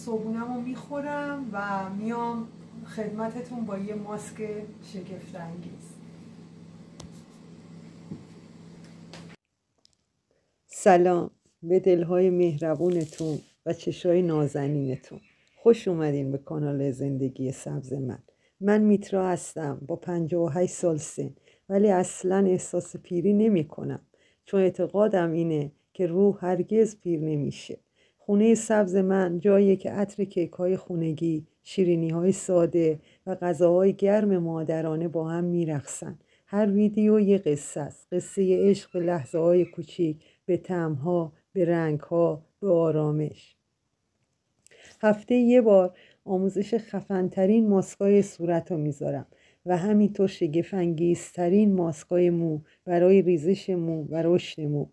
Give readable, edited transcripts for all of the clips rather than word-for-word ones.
صبحونه‌مو میخورم و میام خدمتتون با یه ماسک شگفت انگیز. سلام به دلهای مهربونتون و چشای نازنینتون. خوش اومدین به کانال زندگی سبز من میترا هستم با 58 سال سن، ولی اصلا احساس پیری نمی کنم، چون اعتقادم اینه که روح هرگز پیر نمیشه. خونه سبز من جاییه که عطر کیک‌های خونگی، شیرینی‌های ساده و غذاهای گرم مادرانه با هم میرقصن. هر ویدیو یه قصه است، قصه عشق به لحظه‌های کوچیک، به طعم‌ها، به رنگ‌ها، به آرامش. هفته یه بار آموزش خفن‌ترین ماسکای صورت رو میذارم و همینطور شگفت‌انگیزترین ماسکای مو برای ریزش مو و رشد مو.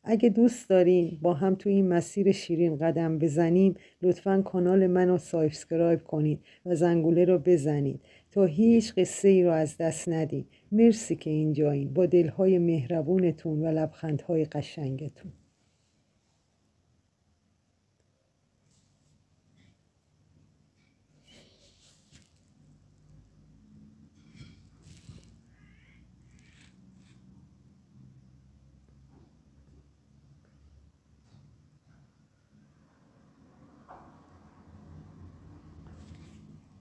اگه دوست دارین با هم تو این مسیر شیرین قدم بزنیم، لطفاً کانال منو سابسکرایب کنید و زنگوله رو بزنید تا هیچ قصه ای رو از دست ندید. مرسی که اینجایین با دلهای مهربونتون و لبخندهای قشنگتون.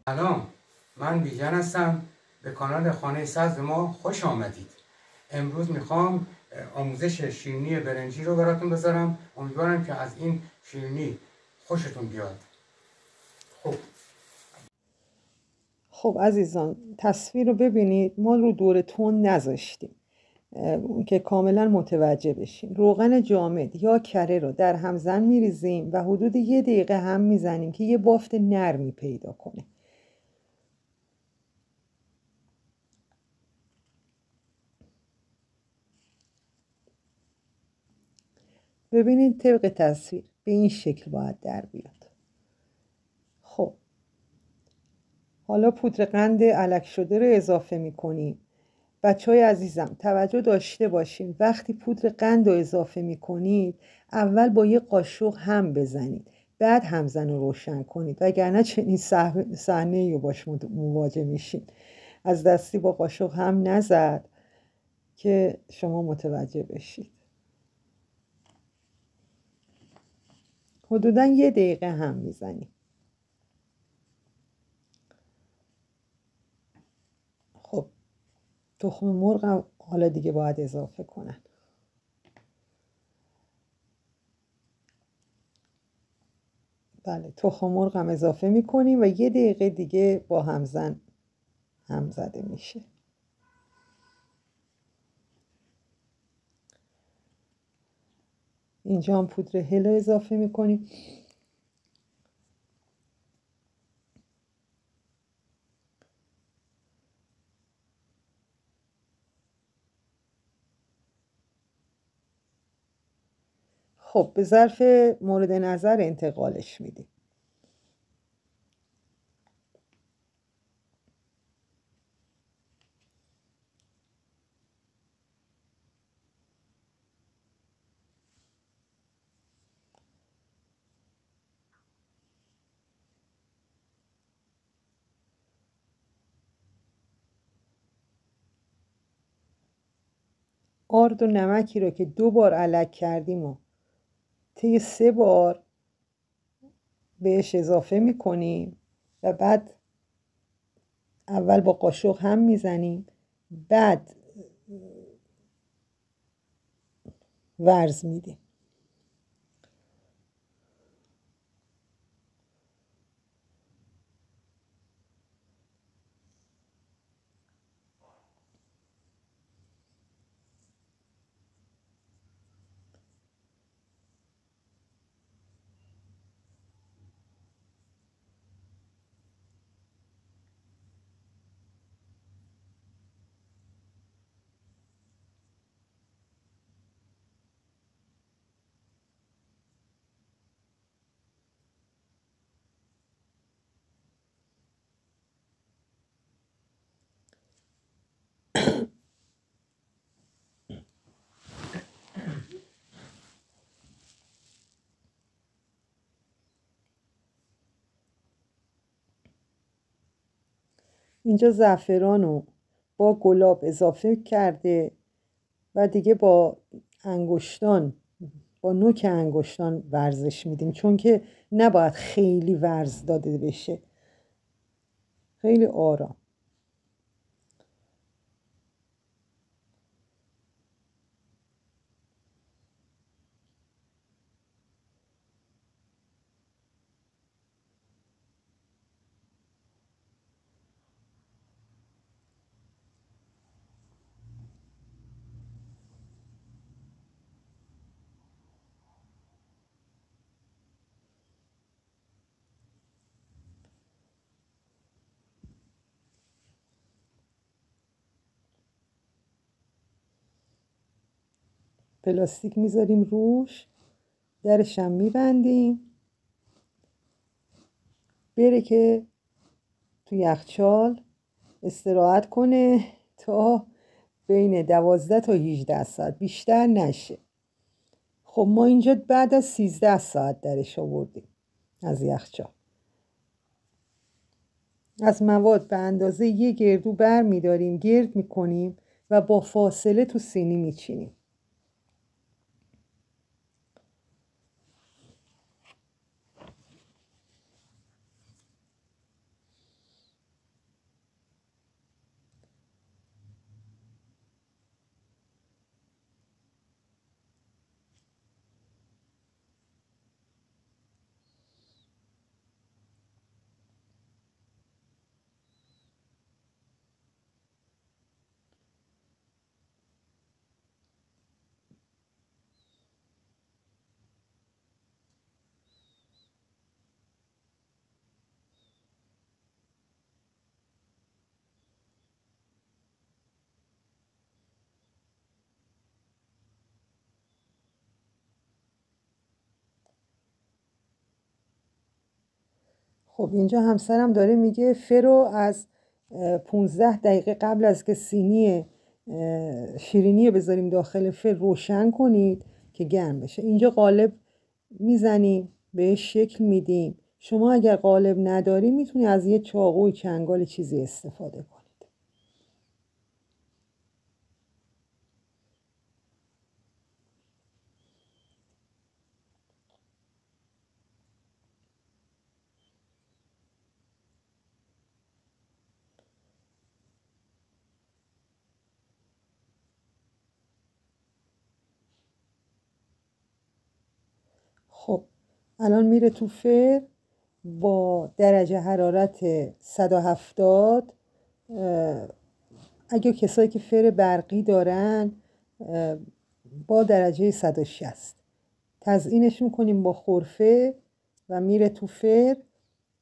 سلام، من بیژن هستم. به کانال خانه سبز ما خوش آمدید. امروز میخوام آموزش شیرینی برنجی رو براتون بذارم. امیدوارم که از این شیرینی خوشتون بیاد. خب عزیزان، تصویر رو ببینید. ما رو دور تون نذاشتیم که کاملا متوجه بشین. روغن جامد یا کره رو در همزن میریزیم و حدود 1 دقیقه هم میزنیم که یه بافت نرمی پیدا کنه. ببینید طبق تصویر به این شکل باید در بیاد. خب حالا پودر قند الک شده رو اضافه میکنیم. بچه‌های عزیزم توجه داشته باشین، وقتی پودر قند رو اضافه میکنید اول با یه قاشق هم بزنید، بعد همزن رو روشن کنید، وگرنه چنین صحنه‌ای رو باش مواجه میشین. از دستی با قاشق هم نزد که شما متوجه بشید. حدوداً 1 دقیقه هم میزنید. خب تخم مرغ هم حالا دیگه باید اضافه کنن. بله، تخم مرغ هم اضافه میکنیم و 1 دقیقه دیگه با همزن هم زده میشه. اینجا هم پودر هل رو اضافه میکنیم. خب به ظرف مورد نظر انتقالش میدیم. آرد و نمکی رو که 2 بار الک کردیم و طی 3 بار بهش اضافه میکنیم و بعد اول با قاشق هم میزنیم، بعد ورز میدیم. اینجا زعفران رو با گلاب اضافه کرده و دیگه با انگشتان، با نوک انگشتان ورزش میدیم، چون که نباید خیلی ورز داده بشه، خیلی آرام. پلاستیک میذاریم روش، درشم میبندیم، بره که تو یخچال استراحت کنه تا بین 12 تا 18 ساعت، بیشتر نشه. خب ما اینجا بعد از 13 ساعت درش آوردیم از یخچال. از مواد به اندازه 1 گردو بر میداریم، گرد میکنیم و با فاصله تو سینی میچینیم. خب اینجا همسرم داره میگه فرو از 15 دقیقه قبل از که سینی شیرینی بذاریم داخل فر روشن کنید که گرم بشه. اینجا قالب میزنیم، بهش شکل میدیم. شما اگر قالب نداری میتونی از یه چاقوی چنگال چیزی استفاده کنید. خب الان میره تو فر با درجه حرارت 170. اگه کسایی که فر برقی دارن با درجه 160 تزیینش میکنیم با خرفه و میره تو فر.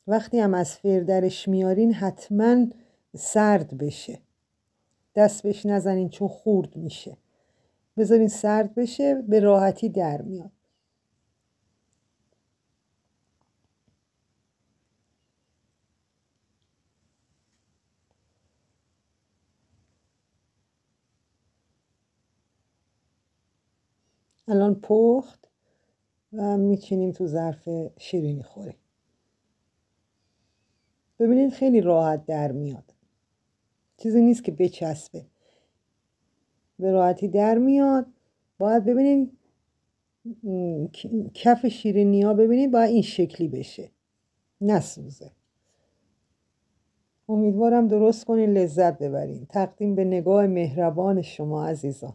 وقتی هم از فر درش میارین حتما سرد بشه، دست بهش نزنین چون خورد میشه، بذارین سرد بشه، به راحتی در میاد. الان پخت و میچینیم تو ظرف شیرینی خوری. ببینید خیلی راحت در میاد، چیزی نیست که بچسبه، به راحتی در میاد. باید ببینید کف شیرینی ها، ببینید باید این شکلی بشه، نسوزه. امیدوارم درست کنین، لذت ببرین. تقدیم به نگاه مهربان شما عزیزان.